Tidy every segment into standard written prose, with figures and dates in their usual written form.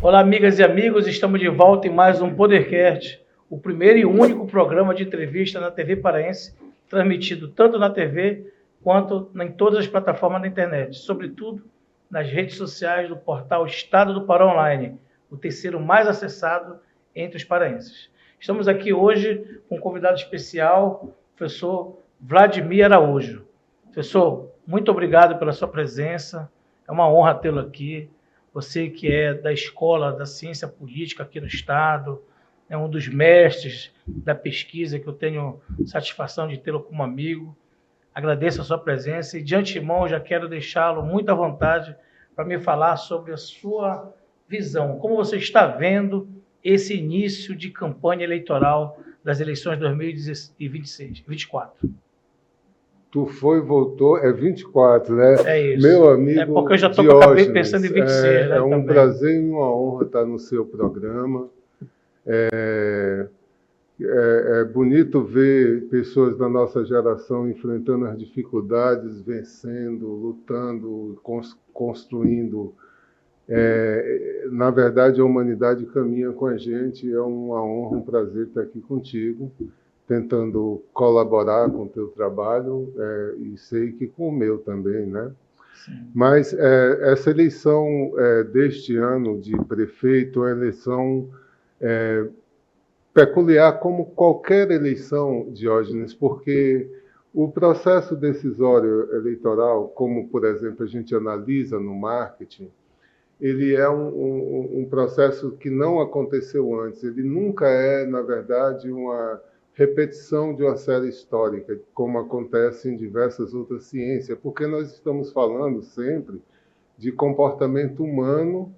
Olá, amigas e amigos, estamos de volta em mais um Podercast, o primeiro e único programa de entrevista na TV paraense, transmitido tanto na TV quanto em todas as plataformas da internet, sobretudo nas redes sociais do portal Estado do Pará Online, o terceiro mais acessado entre os paraenses. Estamos aqui hoje com um convidado especial, o professor Vladimir Araújo. Professor, muito obrigado pela sua presença, é uma honra tê-lo aqui. Você que é da Escola da Ciência Política aqui no Estado, é um dos mestres da pesquisa que eu tenho satisfação de tê-lo como amigo. Agradeço a sua presença e, de antemão, já quero deixá-lo muito à vontade para me falar sobre a sua visão. Como você está vendo esse início de campanha eleitoral das eleições de 2026, 24? Tu foi e voltou, é 24, né? É isso. Meu amigo, é porque eu já acabei pensando em 26, né? É um também. prazer e uma honra estar no seu programa. É bonito ver pessoas da nossa geração enfrentando as dificuldades, vencendo, lutando, construindo. Na verdade, a humanidade caminha com a gente. É uma honra, um prazer estar aqui contigo, tentando colaborar com o teu trabalho, e sei que com o meu também, né? Sim. Mas essa eleição deste ano de prefeito é uma eleição peculiar como qualquer eleição, Diógenes, porque o processo decisório eleitoral, como, por exemplo, a gente analisa no marketing, ele é um processo que não aconteceu antes. Ele nunca é, na verdade, uma repetição de uma série histórica, como acontece em diversas outras ciências, porque nós estamos falando sempre de comportamento humano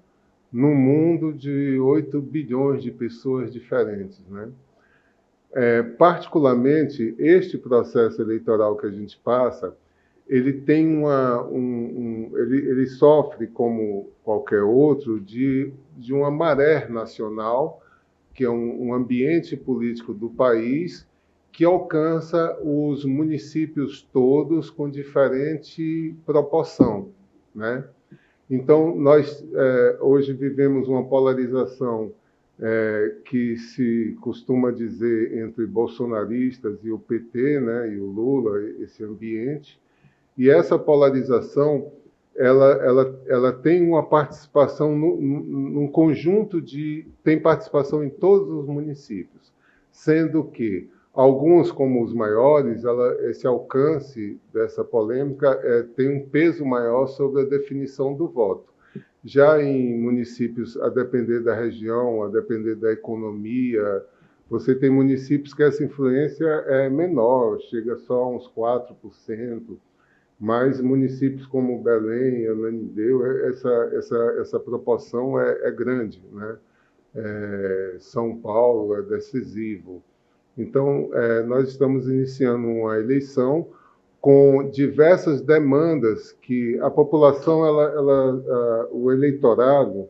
num mundo de 8 bilhões de pessoas diferentes, né? Particularmente, este processo eleitoral que a gente passa, ele tem ele sofre, como qualquer outro, de uma maré nacional, que é um ambiente político do país que alcança os municípios todos com diferente proporção, né? Então, nós hoje vivemos uma polarização que se costuma dizer entre bolsonaristas e o PT, né, e o Lula, esse ambiente. E essa polarização, ela tem uma participação num conjunto tem participação em todos os municípios, sendo que alguns, como os maiores, esse alcance dessa polêmica tem um peso maior sobre a definição do voto. Já em municípios, a depender da região, a depender da economia, você tem municípios que essa influência é menor, chega só a uns 4%, mas municípios como Belém, Ananindeua, essa proporção é grande, né? São Paulo é decisivo. Então, nós estamos iniciando uma eleição com diversas demandas que a população, o eleitorado,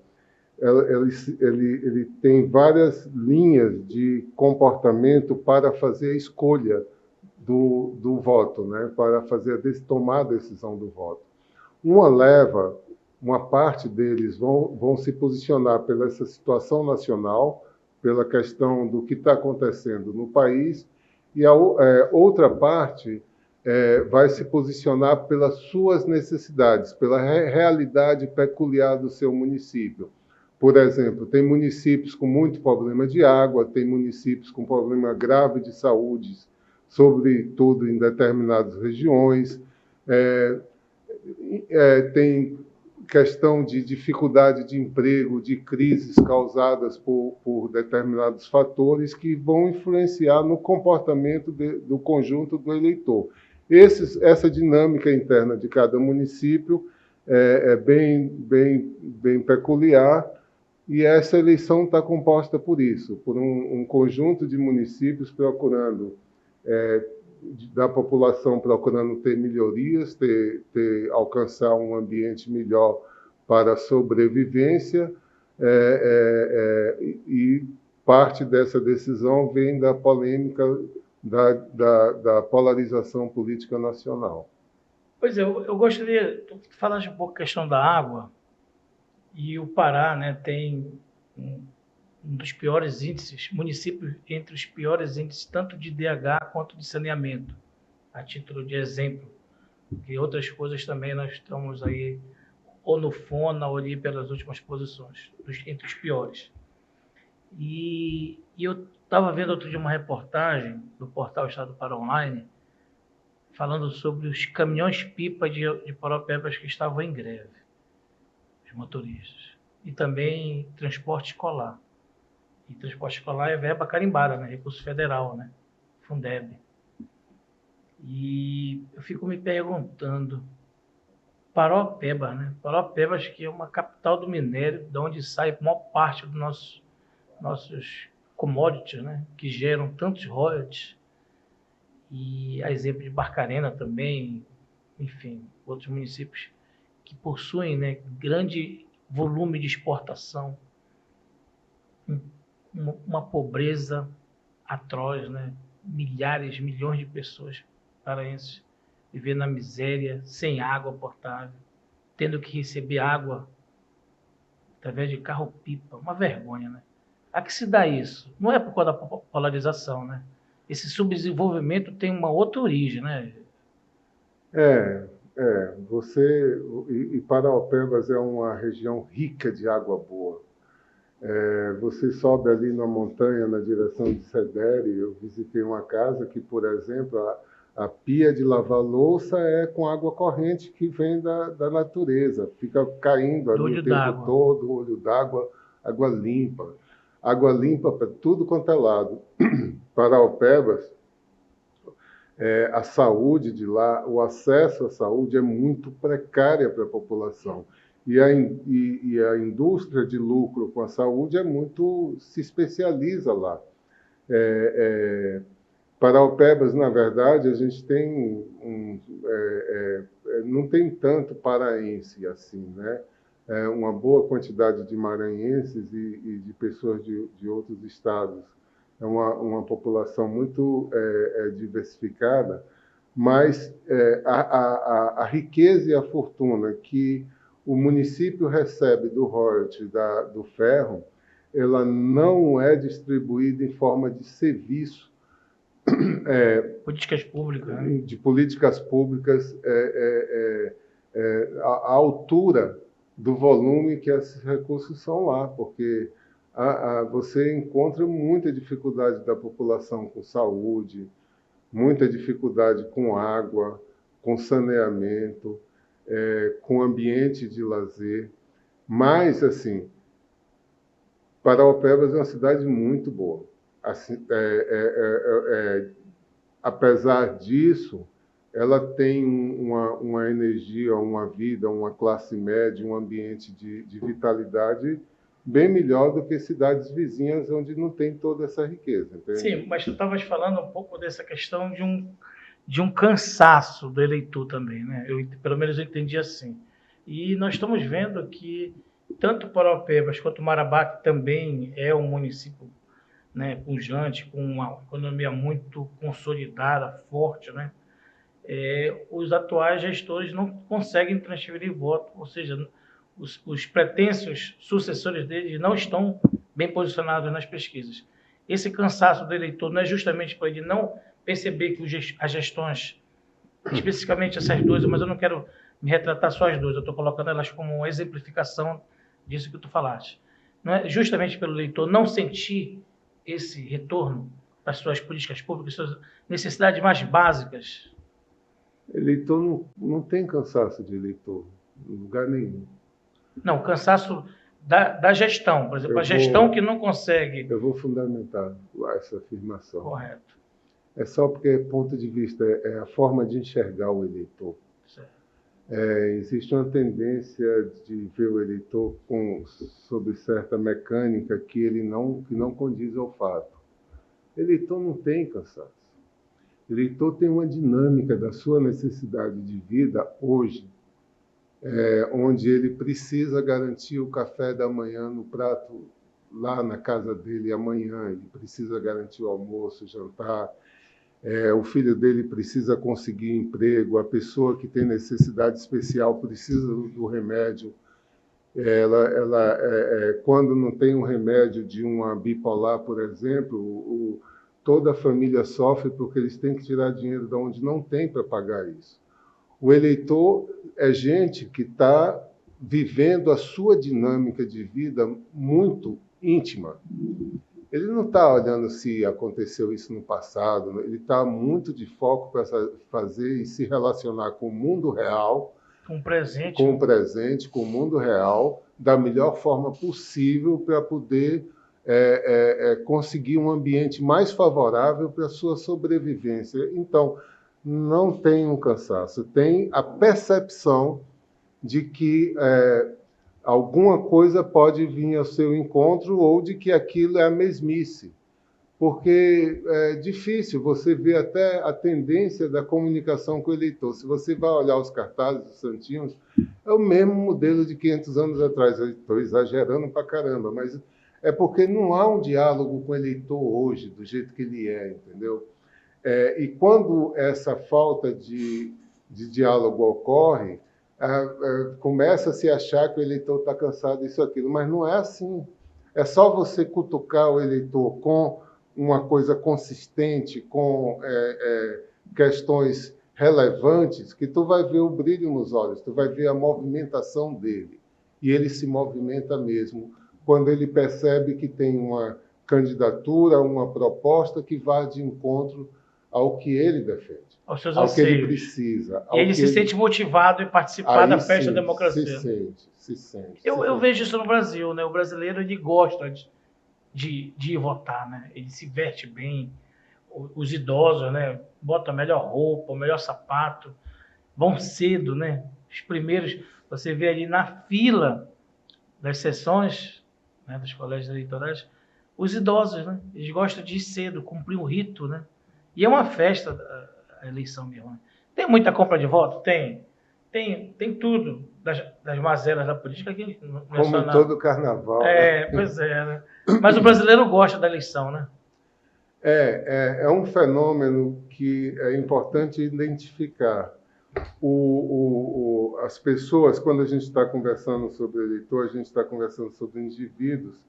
ele tem várias linhas de comportamento para fazer a escolha do voto, né? Para tomar a decisão do voto. Uma parte deles vão se posicionar pela essa situação nacional, pela questão do que está acontecendo no país, e a outra parte vai se posicionar pelas suas necessidades, pela realidade peculiar do seu município. Por exemplo, tem municípios com muito problema de água, tem municípios com problema grave de saúde, sobretudo em determinadas regiões, tem questão de dificuldade de emprego, de crises causadas por determinados fatores que vão influenciar no comportamento do conjunto do eleitor. Essa dinâmica interna de cada município é bem peculiar, e essa eleição está composta por isso, por um conjunto de municípios procurando, da população procurando ter melhorias, alcançar um ambiente melhor para a sobrevivência, e parte dessa decisão vem da polêmica da polarização política nacional. Pois é, eu gostaria de falar um pouco da questão da água. E o Pará, né, tem um dos piores índices, municípios entre os piores índices, tanto de DH quanto de saneamento, a título de exemplo. Porque outras coisas também nós estamos aí, ou no FONA, ou ali pelas últimas posições, entre os piores. E eu estava vendo outro dia uma reportagem do portal Estado Pará Online, falando sobre os caminhões-pipa de Paropebas que estavam em greve, os motoristas. E também transporte escolar. E transporte escolar é verba carimbada, né? Recurso federal, né? Fundeb. E eu fico me perguntando, Paropebas, né? Paropebas, que é uma capital do minério, de onde sai a maior parte dos nossos commodities, né? Que geram tantos royalties. E a exemplo de Barcarena também, enfim, outros municípios que possuem, né, grande volume de exportação, uma pobreza atroz, né? Milhares, milhões de pessoas paraenses vivendo na miséria, sem água potável, tendo que receber água através de carro-pipa, uma vergonha, né? A que se dá isso? Não é por causa da polarização, né? Esse subdesenvolvimento tem uma outra origem, né? E Paraopebas é uma região rica de água boa. Você sobe ali na montanha na direção de Sedere, eu visitei uma casa que, por exemplo, a pia de lavar louça é com água corrente que vem da natureza, fica caindo ali o tempo todo, olho d'água, água limpa para tudo quanto é lado. Paraopebas, a saúde de lá, o acesso à saúde é muito precária para a população. E a indústria de lucro com a saúde se especializa lá. Paraopebas, na verdade, a gente tem não tem tanto paraense assim, né? Uma boa quantidade de maranhenses e de pessoas de outros estados. É uma população muito diversificada, mas a riqueza e a fortuna que o município recebe do royalty do ferro, ela não é distribuída em forma de serviço. Políticas públicas, né? De políticas públicas à altura do volume que esses recursos são lá, porque você encontra muita dificuldade da população com saúde, muita dificuldade com água, com saneamento, com ambiente de lazer. Mas, assim, Paraopebas é uma cidade muito boa. Assim, apesar disso, ela tem uma energia, uma vida, uma classe média, um ambiente de vitalidade bem melhor do que cidades vizinhas onde não tem toda essa riqueza. Entende? Sim, mas tu estavas falando um pouco dessa questão de um cansaço do eleitor também, né? Pelo menos eu entendi assim. E nós estamos vendo que tanto Paraopebas quanto Marabá, que também é um município, né, pujante, com uma economia muito consolidada, forte, né? Os atuais gestores não conseguem transferir voto, ou seja, os pretensos sucessores deles não estão bem posicionados nas pesquisas. Esse cansaço do eleitor não é justamente para ele não perceber que as gestões, especificamente essas duas, mas eu não quero me retratar só as duas, eu estou colocando elas como uma exemplificação disso que tu falaste. Não é justamente pelo eleitor não sentir esse retorno para as suas políticas públicas, suas necessidades mais básicas. Eleitor não tem cansaço de eleitor, em lugar nenhum. Não, cansaço da gestão, por exemplo, a gestão que não consegue. Eu vou fundamentar essa afirmação. Correto. É só porque, ponto de vista, é a forma de enxergar o eleitor. Existe uma tendência de ver o eleitor sob certa mecânica que não condiz ao fato. Eleitor não tem cansaço. Eleitor tem uma dinâmica da sua necessidade de vida hoje, onde ele precisa garantir o café da manhã no prato lá na casa dele amanhã, ele precisa garantir o almoço, o jantar, o filho dele precisa conseguir emprego, a pessoa que tem necessidade especial precisa do remédio. Quando não tem um remédio de uma bipolar, por exemplo, toda a família sofre porque eles têm que tirar dinheiro de onde não tem para pagar isso. O eleitor é gente que está vivendo a sua dinâmica de vida muito íntima. Ele não está olhando se aconteceu isso no passado, ele está muito de foco para fazer e se relacionar com o mundo real, com o presente, com o mundo real, da melhor forma possível para poder conseguir um ambiente mais favorável para a sua sobrevivência. Então, não tem um cansaço, tem a percepção de que alguma coisa pode vir ao seu encontro ou de que aquilo é a mesmice. Porque é difícil, você vê até a tendência da comunicação com o eleitor. Se você vai olhar os cartazes dos santinhos, é o mesmo modelo de 500 anos atrás. Eu estou exagerando pra caramba, mas é porque não há um diálogo com o eleitor hoje, do jeito que ele é, entendeu? E quando essa falta de diálogo ocorre, começa a se achar que o eleitor está cansado disso ou aquilo, mas não é assim. É só você cutucar o eleitor com uma coisa consistente, com questões relevantes, que tu vai ver o brilho nos olhos, tu vai ver a movimentação dele. E ele se movimenta mesmo quando ele percebe que tem uma candidatura, uma proposta que vá de encontro ao que ele defende, aos seus ao anseios. que ele precisa. E ele se sente motivado em participar da festa da democracia. Se sente. Eu vejo isso no Brasil, né? O brasileiro, ele gosta de ir votar, né? Ele se veste bem, os idosos, né? Botam a melhor roupa, o melhor sapato, vão cedo, né? Os primeiros, você vê ali na fila das sessões, né, dos colégios eleitorais, os idosos, né? Eles gostam de ir cedo, cumprir o rito, né? E é uma festa a eleição mesmo. Tem muita compra de voto? Tem tudo das mazelas da política aqui. Como em todo carnaval. Pois é, né? Mas o brasileiro gosta da eleição, né? É um fenômeno que é importante identificar. As pessoas, quando a gente está conversando sobre eleitor, a gente está conversando sobre indivíduos,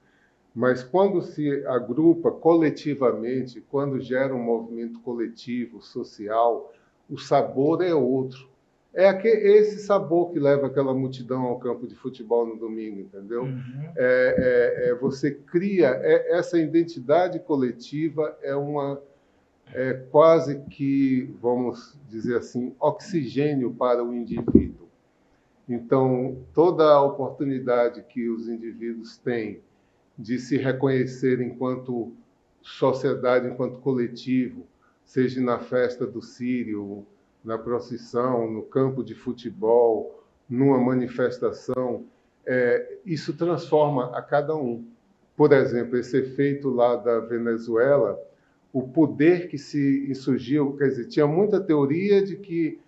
mas quando se agrupa coletivamente, quando gera um movimento coletivo, social, o sabor é outro. Esse sabor que leva aquela multidão ao campo de futebol no domingo, entendeu? Uhum. Você cria essa identidade coletiva, quase que, vamos dizer assim, oxigênio para o indivíduo. Então, toda a oportunidade que os indivíduos têm de se reconhecer enquanto sociedade, enquanto coletivo, seja na festa do Círio, na procissão, no campo de futebol, numa manifestação, isso transforma a cada um. Por exemplo, esse efeito lá da Venezuela, o poder que se insurgiu, quer dizer, tinha muita teoria de que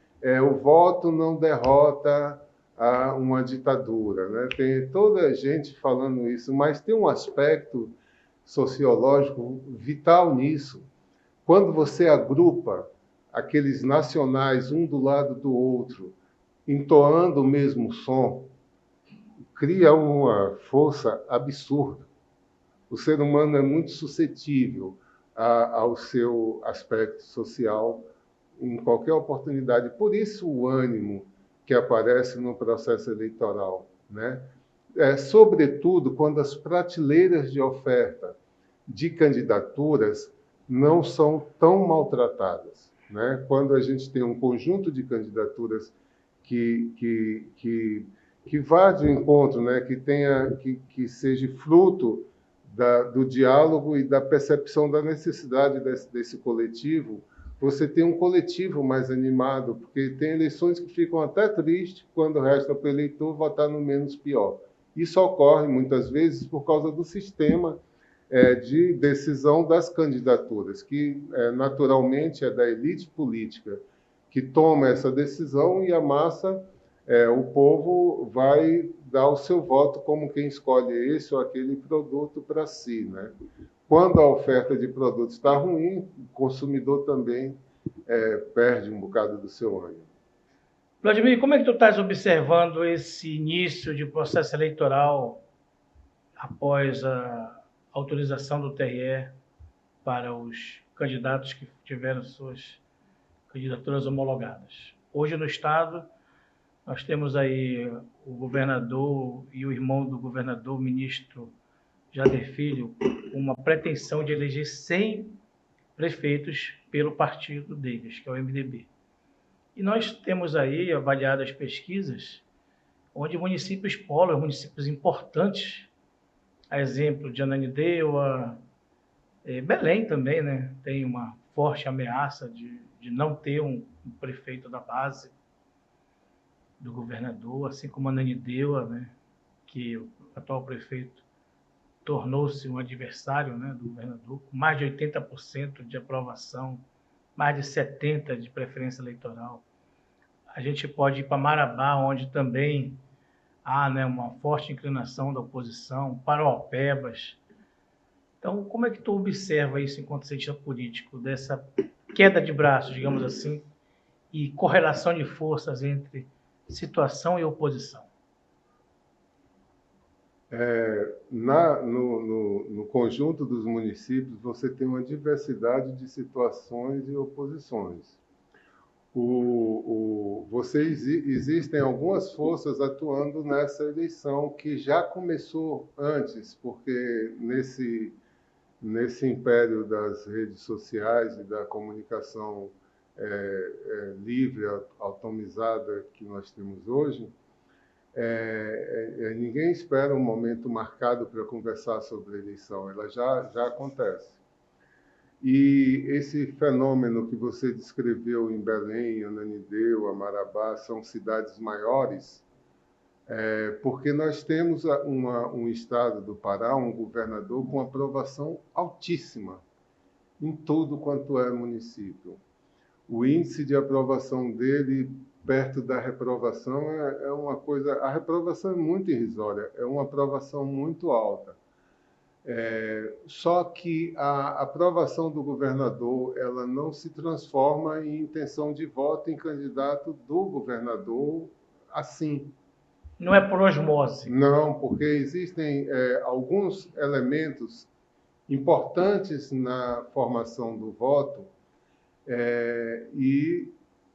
o voto não derrota uma ditadura, né? Tem toda a gente falando isso, mas tem um aspecto sociológico vital nisso. Quando você agrupa aqueles nacionais um do lado do outro, entoando o mesmo som, cria uma força absurda. O ser humano é muito suscetível ao seu aspecto social em qualquer oportunidade. Por isso o ânimo que aparece no processo eleitoral, né? Sobretudo quando as prateleiras de oferta de candidaturas não são tão maltratadas, né? Quando a gente tem um conjunto de candidaturas que vá de encontro, né? Que seja fruto do diálogo e da percepção da necessidade desse coletivo, você tem um coletivo mais animado, porque tem eleições que ficam até tristes quando resta para o eleitor votar no menos pior. Isso ocorre muitas vezes por causa do sistema de decisão das candidaturas, que naturalmente é da elite política que toma essa decisão e a massa, o povo vai dar o seu voto como quem escolhe esse ou aquele produto para si, né? Quando a oferta de produtos está ruim, o consumidor também perde um bocado do seu ânimo. Vladimir, como é que tu estás observando esse início de processo eleitoral após a autorização do TRE para os candidatos que tiveram suas candidaturas homologadas? Hoje no Estado, nós temos aí o governador e o irmão do governador, o ministro Jader Filho, uma pretensão de eleger 100 prefeitos pelo partido deles, que é o MDB. E nós temos aí avaliado as pesquisas onde municípios polos, municípios importantes, a exemplo de Ananindeua, Belém também, né, tem uma forte ameaça de não ter um prefeito da base do governador, assim como Ananindeua, né, que o atual prefeito tornou-se um adversário, né, do governador, com mais de 80% de aprovação, mais de 70% de preferência eleitoral. A gente pode ir para Marabá, onde também há, né, uma forte inclinação da oposição, Paraopebas. Então, como é que tu observa isso enquanto cientista político, dessa queda de braços, digamos assim, e correlação de forças entre situação e oposição? No conjunto dos municípios, você tem uma diversidade de situações e oposições. Existem algumas forças atuando nessa eleição que já começou antes, porque nesse império das redes sociais e da comunicação livre, autonomizada que nós temos hoje, ninguém espera um momento marcado para conversar sobre a eleição, ela já acontece. E esse fenômeno que você descreveu em Belém, Ananindeua, Marabá, são cidades maiores, porque nós temos um estado do Pará, um governador com aprovação altíssima em tudo quanto é município. O índice de aprovação dele perto da reprovação é uma coisa... A reprovação é muito irrisória, é uma aprovação muito alta. Só que a aprovação do governador ela não se transforma em intenção de voto em candidato do governador assim. Não é por osmose. Não, porque existem alguns elementos importantes na formação do voto e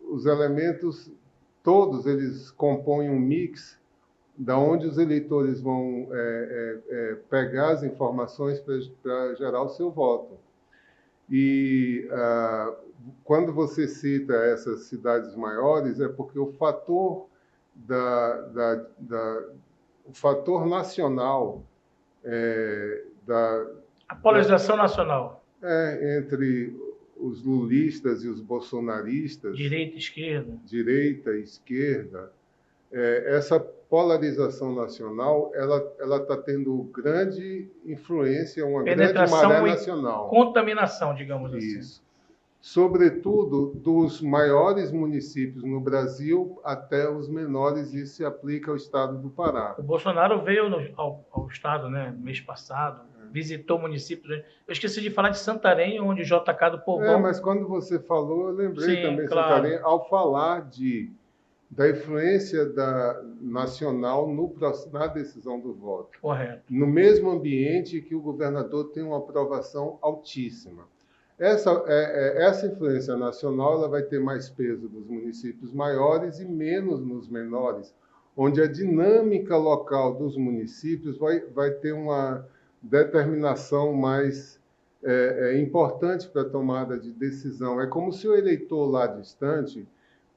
os elementos todos eles compõem um mix da onde os eleitores vão pegar as informações para gerar o seu voto. E quando você cita essas cidades maiores, é porque o fator o fator nacional a polarização nacional entre os lulistas e os bolsonaristas, direita e esquerda, essa polarização nacional, ela está tendo grande influência, uma grande maré nacional. Contaminação, digamos assim. Isso. Sobretudo dos maiores municípios no Brasil até os menores, e se aplica ao estado do Pará. O Bolsonaro veio ao estado, né, mês passado, visitou municípios. Eu esqueci de falar de Santarém, onde o JK do Povão... mas quando você falou, eu lembrei. Sim, também, claro. Santarém, ao falar da influência nacional na decisão do voto. Correto. No mesmo ambiente que o governador tem uma aprovação altíssima. Essa influência nacional ela vai ter mais peso nos municípios maiores e menos nos menores, onde a dinâmica local dos municípios vai ter uma determinação mais importante para a tomada de decisão. É como se o eleitor lá distante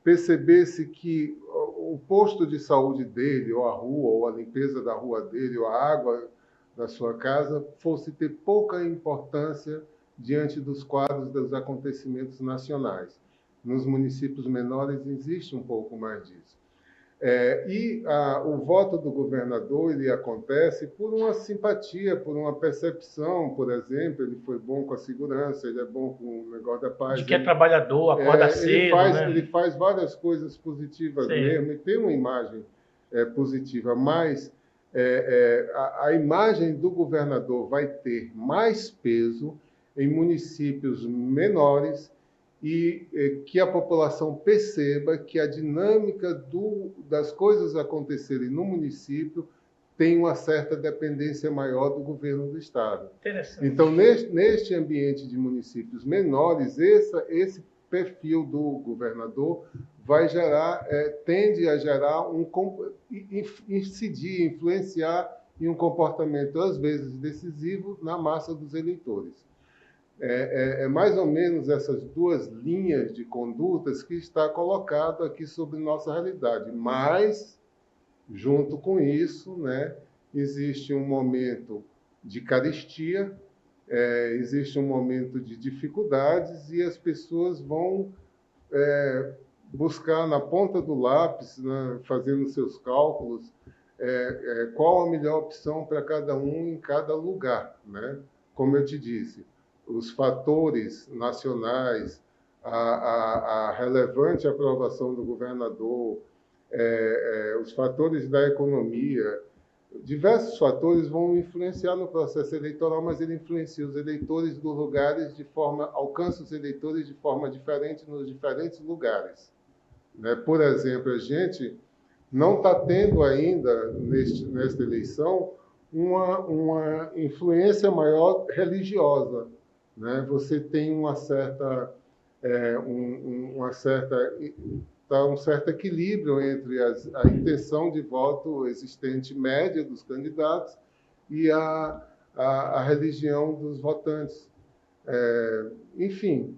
percebesse que o posto de saúde dele, ou a rua, ou a limpeza da rua dele, ou a água da sua casa, fosse ter pouca importância diante dos quadros dos acontecimentos nacionais. Nos municípios menores existe um pouco mais disso. O voto do governador ele acontece por uma simpatia, por uma percepção, por exemplo, ele foi bom com a segurança, ele é bom com o negócio da paz. De que é trabalhador, acorda cedo, né? Ele faz várias coisas positivas mesmo, e tem uma imagem positiva, mas a imagem do governador vai ter mais peso em municípios menores e que a população perceba que a dinâmica das coisas acontecerem no município tem uma certa dependência maior do governo do Estado. Então, neste ambiente de municípios menores, esse perfil do governador vai gerar, tende a gerar incidir, influenciar em um comportamento, às vezes, decisivo na massa dos eleitores. É mais ou menos essas duas linhas de condutas que está colocado aqui sobre nossa realidade. Mas, junto com isso, né, existe um momento de carestia, existe um momento de dificuldades e as pessoas vão buscar na ponta do lápis, né, fazendo seus cálculos, qual a melhor opção para cada um em cada lugar, né? Como eu te disse, os fatores nacionais, a relevante aprovação do governador, os fatores da economia, diversos fatores vão influenciar no processo eleitoral, mas ele influencia os eleitores dos lugares alcança os eleitores de forma diferente nos diferentes lugares, né? Por exemplo, a gente não está tendo ainda, nesta eleição, uma influência maior religiosa, né? Você tem um certo equilíbrio entre a intenção de voto existente média dos candidatos e a religião dos votantes. Enfim,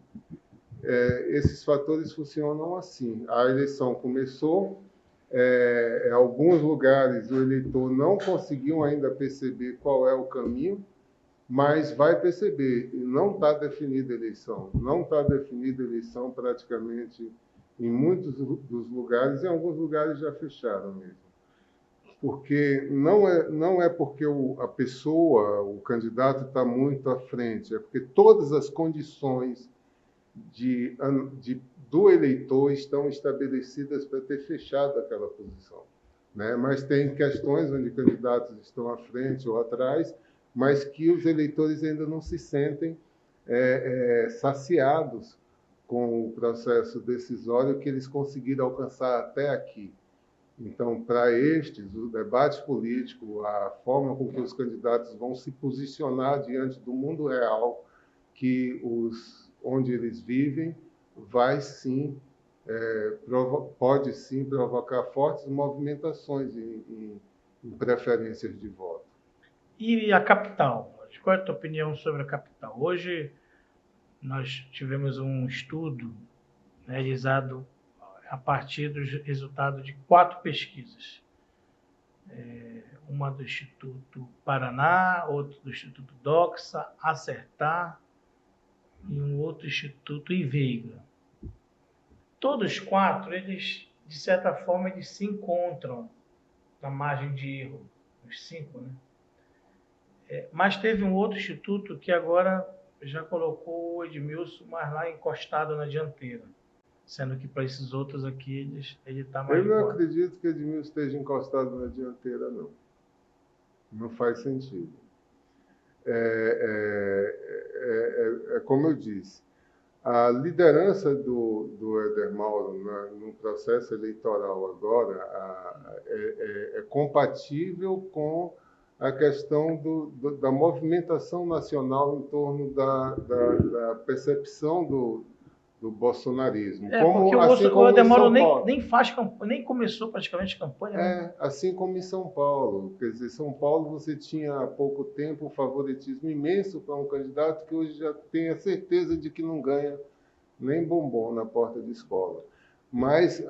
esses fatores funcionam assim. A eleição começou, em alguns lugares o eleitor não conseguiu ainda perceber qual é o caminho, mas vai perceber, e não está definida a eleição. Não está definida a eleição praticamente em muitos dos lugares, em alguns lugares já fecharam mesmo. Porque não é porque a pessoa, o candidato está muito à frente, é porque todas as condições do eleitor estão estabelecidas para ter fechado aquela posição, né? Mas tem questões onde candidatos estão à frente ou atrás, mas que os eleitores ainda não se sentem saciados com o processo decisório que eles conseguiram alcançar até aqui. Então, para estes, o debate político, a forma com que os candidatos vão se posicionar diante do mundo real, onde eles vivem, vai sim, pode sim provocar fortes movimentações em preferências de voto. E a capital? Qual é a tua opinião sobre a capital? Hoje nós tivemos um estudo realizado a partir do resultado de 4 pesquisas. Uma do Instituto Paraná, outra do Instituto Doxa, Acertar e um outro Instituto Iveiga. Todos 4, eles, de certa forma, eles se encontram na margem de erro, os 5, né? Mas teve um outro instituto que agora já colocou o Edmilson mais lá encostado na dianteira, sendo que para esses outros aqui ele está mais... Eu não acredito que o Edmilson esteja encostado na dianteira, não. Não faz sentido. Como eu disse, a liderança do Éder Mauro no processo eleitoral agora é compatível com a questão da movimentação nacional em torno da percepção do bolsonarismo. Porque o Éder Mauro nem faz campanha, nem começou praticamente campanha. Né? Assim como em São Paulo. Quer dizer, São Paulo você tinha há pouco tempo um favoritismo imenso para um candidato que hoje já tem a certeza de que não ganha nem bombom na porta de escola. Mas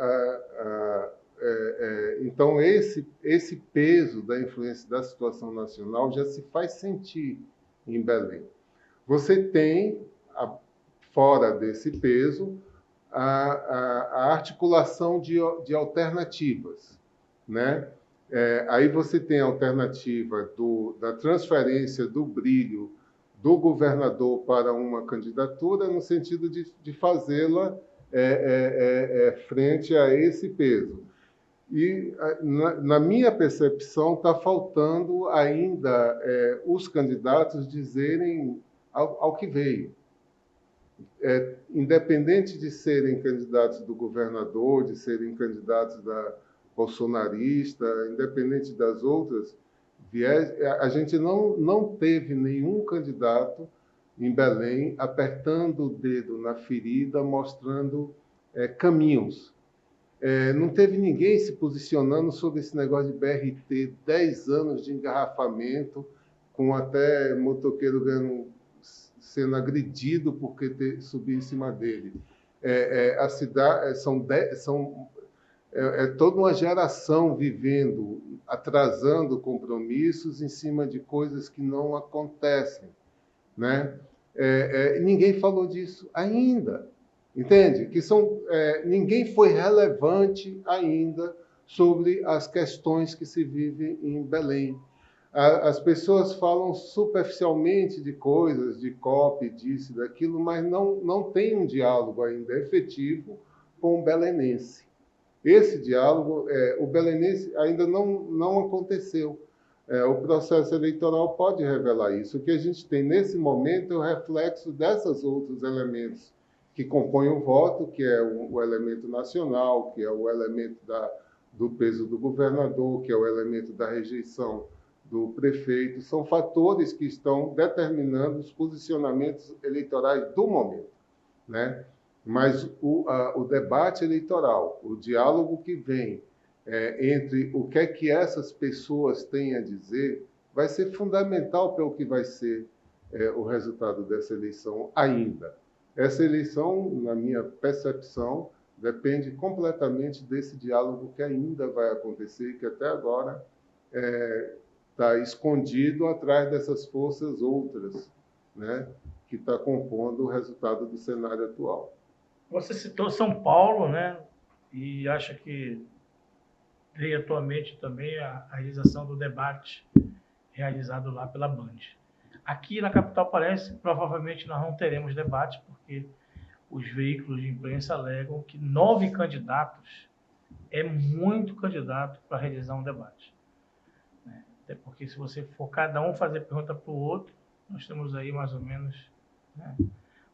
então, esse peso da influência da situação nacional já se faz sentir em Belém. Você tem, fora desse peso, a articulação de alternativas, né? Aí você tem a alternativa da transferência do brilho do governador para uma candidatura, no sentido de fazê-la frente a esse peso. E, na minha percepção, está faltando ainda os candidatos dizerem ao que veio. independente de serem candidatos do governador, de serem candidatos da bolsonarista, independente das outras, a gente não teve nenhum candidato em Belém apertando o dedo na ferida, mostrando caminhos. Não teve ninguém se posicionando sobre esse negócio de BRT, 10 anos de engarrafamento, com até motoqueiro sendo agredido porque subiu em cima dele. A cidade é toda uma geração vivendo, atrasando compromissos em cima de coisas que não acontecem, né? Ninguém falou disso ainda, entende? Ninguém foi relevante ainda sobre as questões que se vivem em Belém. As pessoas falam superficialmente de coisas, de COP, disso, daquilo, mas não tem um diálogo ainda efetivo com o belenense. Esse diálogo, o belenense ainda não aconteceu. O processo eleitoral pode revelar isso. O que a gente tem nesse momento é o reflexo desses outros elementos que compõem o voto, que é o elemento nacional, que é o elemento do peso do governador, que é o elemento da rejeição do prefeito. São fatores que estão determinando os posicionamentos eleitorais do momento, né? Mas o debate eleitoral, o diálogo que vem entre o que é que essas pessoas têm a dizer, vai ser fundamental para o que vai ser o resultado dessa eleição ainda. Essa eleição, na minha percepção, depende completamente desse diálogo que ainda vai acontecer, que até agora está escondido atrás dessas forças outras, né, que está compondo o resultado do cenário atual. Você citou São Paulo, né? E acha que veio atualmente também a realização do debate realizado lá pela Band. Aqui na capital parece, provavelmente nós não teremos debate, porque os veículos de imprensa alegam que 9 candidatos é muito candidato para realizar um debate. Até porque se você for cada um fazer pergunta para o outro, nós temos aí mais ou menos, né,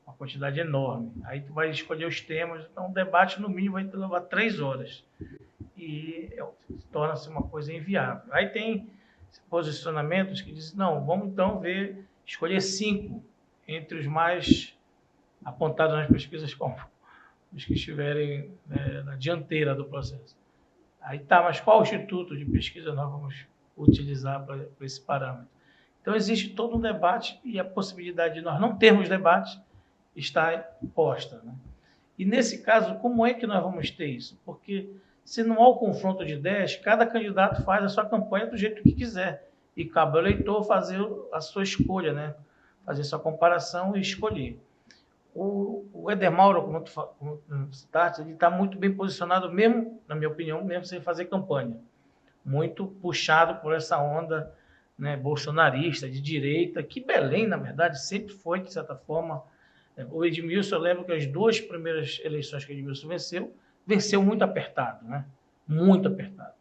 uma quantidade enorme. Aí tu vai escolher os temas, então o debate no mínimo vai te levar 3 horas. E torna-se uma coisa inviável. Aí tem posicionamentos que dizem, não, vamos então escolher 5 entre os mais apontados nas pesquisas como os que estiverem na dianteira do processo. Aí tá, mas qual instituto de pesquisa nós vamos utilizar para esse parâmetro? Então existe todo um debate e a possibilidade de nós não termos debate está posta, né? E nesse caso, como é que nós vamos ter isso? Porque se não há o confronto de ideias, cada candidato faz a sua campanha do jeito que quiser. E cabe ao eleitor fazer a sua escolha, né? Fazer sua comparação e escolher. O Éder Mauro, como tu citaste, ele está muito bem posicionado, mesmo, na minha opinião, mesmo sem fazer campanha. Muito puxado por essa onda, né, bolsonarista, de direita, que Belém, na verdade, sempre foi, de certa forma. O Edmilson, eu lembro que as 2 primeiras eleições que o Edmilson venceu muito apertado, né? Muito apertado.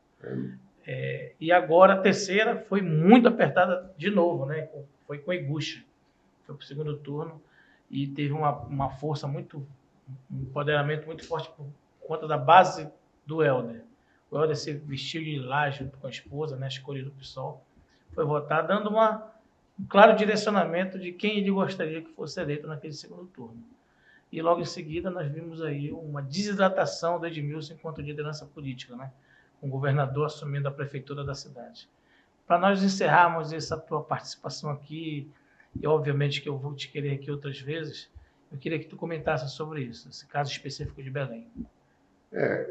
E agora a terceira foi muito apertada de novo, né? Foi com Egucha. Foi para o segundo turno e teve uma força um empoderamento muito forte por conta da base do Helder. O Helder se vestiu de lilás junto com a esposa, né? Escolhido do PSOL. Foi votar, dando um claro direcionamento de quem ele gostaria que fosse eleito naquele segundo turno. E logo em seguida nós vimos aí uma desidratação do Edmilson enquanto liderança política, né? Com o governador assumindo a prefeitura da cidade. Para nós encerrarmos essa tua participação aqui, e obviamente que eu vou te querer aqui outras vezes, eu queria que tu comentasse sobre isso, esse caso específico de Belém.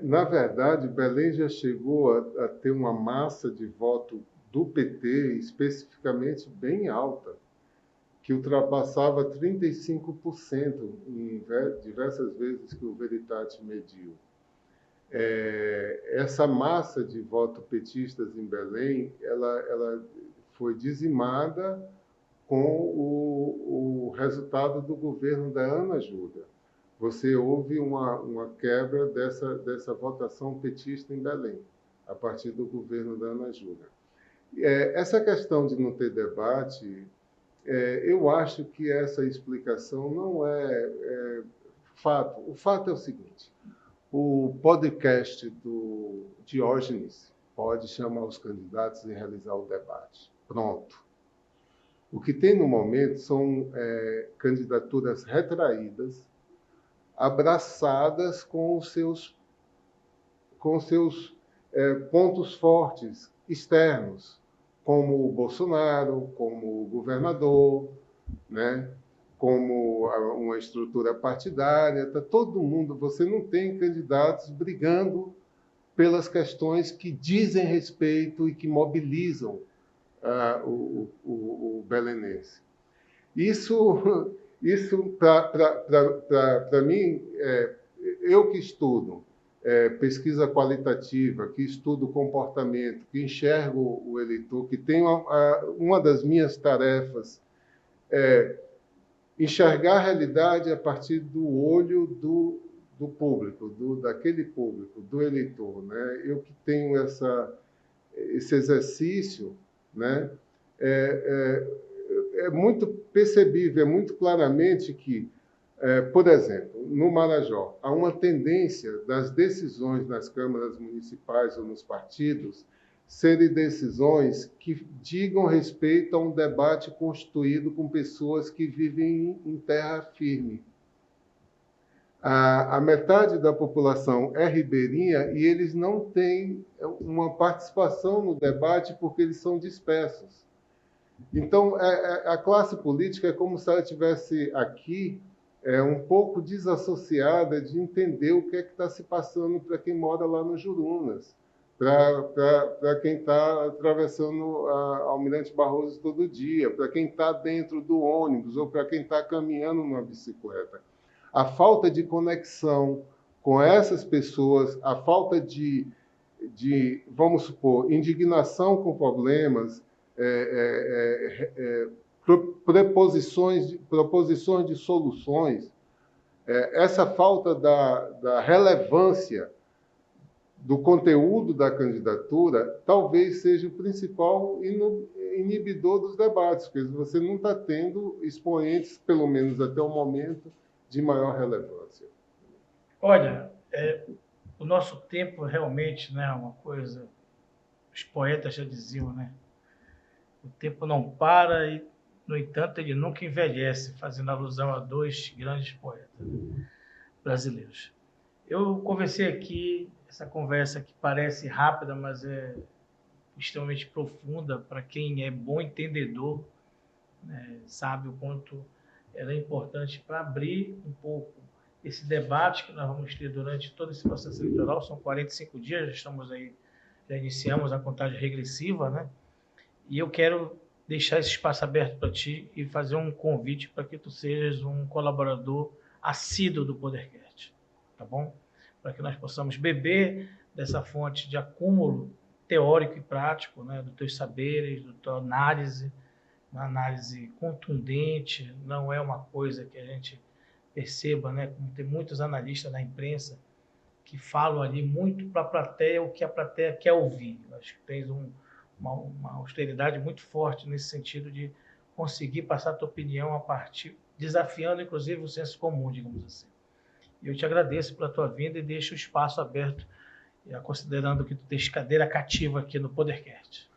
Na verdade, Belém já chegou a ter uma massa de voto do PT, especificamente bem alta, que ultrapassava 35% em diversas vezes que o Veritat mediu. Essa massa de voto petistas em Belém, ela foi dizimada com o resultado do governo da Ana Júlia. Houve uma quebra dessa votação petista em Belém, a partir do governo da Ana Júlia. Essa questão de não ter debate, eu acho que essa explicação não é fato. O fato é o seguinte: o podcast do Diógenes pode chamar os candidatos e realizar o debate. Pronto. O que tem no momento são candidaturas retraídas, abraçadas com os seus pontos fortes externos, como o Bolsonaro, como o governador, né? Como uma estrutura partidária. Tá todo mundo, você não tem candidatos brigando pelas questões que dizem respeito e que mobilizam o belenense. Isso para mim, eu que estudo pesquisa qualitativa, que estudo comportamento, que enxergo o eleitor, que tenho uma das minhas tarefas enxergar a realidade a partir do olho do público, daquele público, do eleitor, né? Eu que tenho esse exercício, né? É muito percebível, é muito claramente que, por exemplo, no Marajó, há uma tendência das decisões nas câmaras municipais ou nos partidos serem decisões que digam respeito a um debate constituído com pessoas que vivem em terra firme. A metade da população é ribeirinha e eles não têm uma participação no debate porque eles são dispersos. Então, a classe política é como se ela estivesse aqui um pouco desassociada de entender o que é que está se passando para quem mora lá no Jurunas, para quem está atravessando a Almirante Barroso todo dia, para quem está dentro do ônibus ou para quem está caminhando numa bicicleta. A falta de conexão com essas pessoas, a falta de vamos supor, indignação com problemas, proposições de soluções, essa falta da relevância do conteúdo da candidatura talvez seja o principal inibidor dos debates, porque você não está tendo expoentes, pelo menos até o momento, de maior relevância. Olha, o nosso tempo realmente, né, é uma coisa, os poetas já diziam, né? O tempo não para e, no entanto, ele nunca envelhece, fazendo alusão a dois grandes poetas brasileiros. Eu conversei aqui, essa conversa que parece rápida, mas é extremamente profunda para quem é bom entendedor, né, sabe o quanto ela é importante para abrir um pouco esse debate que nós vamos ter durante todo esse processo eleitoral. São 45 dias, já iniciamos a contagem regressiva, né? E eu quero deixar esse espaço aberto para ti e fazer um convite para que tu sejas um colaborador assíduo do Podercast, tá bom? Para que nós possamos beber dessa fonte de acúmulo teórico e prático, né, dos teus saberes, da tua análise, uma análise contundente, não é uma coisa que a gente perceba, né, como tem muitos analistas na imprensa que falam ali muito para a plateia o que a plateia quer ouvir. Eu acho que tens uma austeridade muito forte nesse sentido de conseguir passar a tua opinião a partir, desafiando inclusive o senso comum, digamos assim. E eu te agradeço pela tua vinda e deixo o espaço aberto, considerando que tu tens cadeira cativa aqui no Podercast.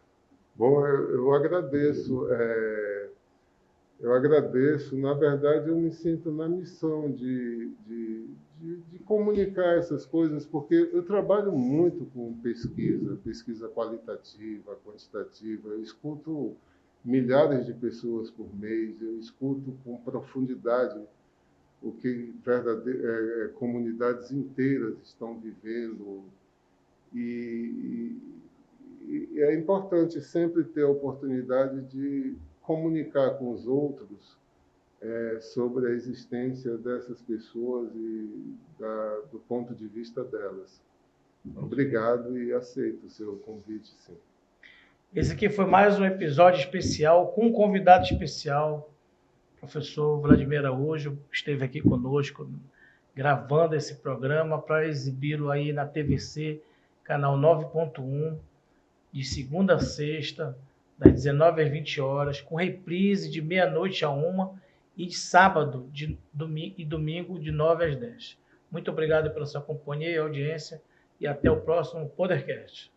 Bom, eu agradeço. Eu agradeço. Na verdade, eu me sinto na missão de comunicar essas coisas, porque eu trabalho muito com pesquisa qualitativa, quantitativa. Eu escuto milhares de pessoas por mês, eu escuto com profundidade o que comunidades inteiras estão vivendo. E é importante sempre ter a oportunidade de comunicar com os outros sobre a existência dessas pessoas e do ponto de vista delas. Obrigado e aceito o seu convite, sim. Esse aqui foi mais um episódio especial com um convidado especial. O professor Vladimir Araújo esteve aqui conosco gravando esse programa para exibi-lo aí na TVC, canal 9.1, de segunda a sexta, das 19 às 20 horas, com reprise de meia-noite a 1 e de sábado e domingo de 9 às 10. Muito obrigado pela sua companhia e audiência e até o próximo Podercast.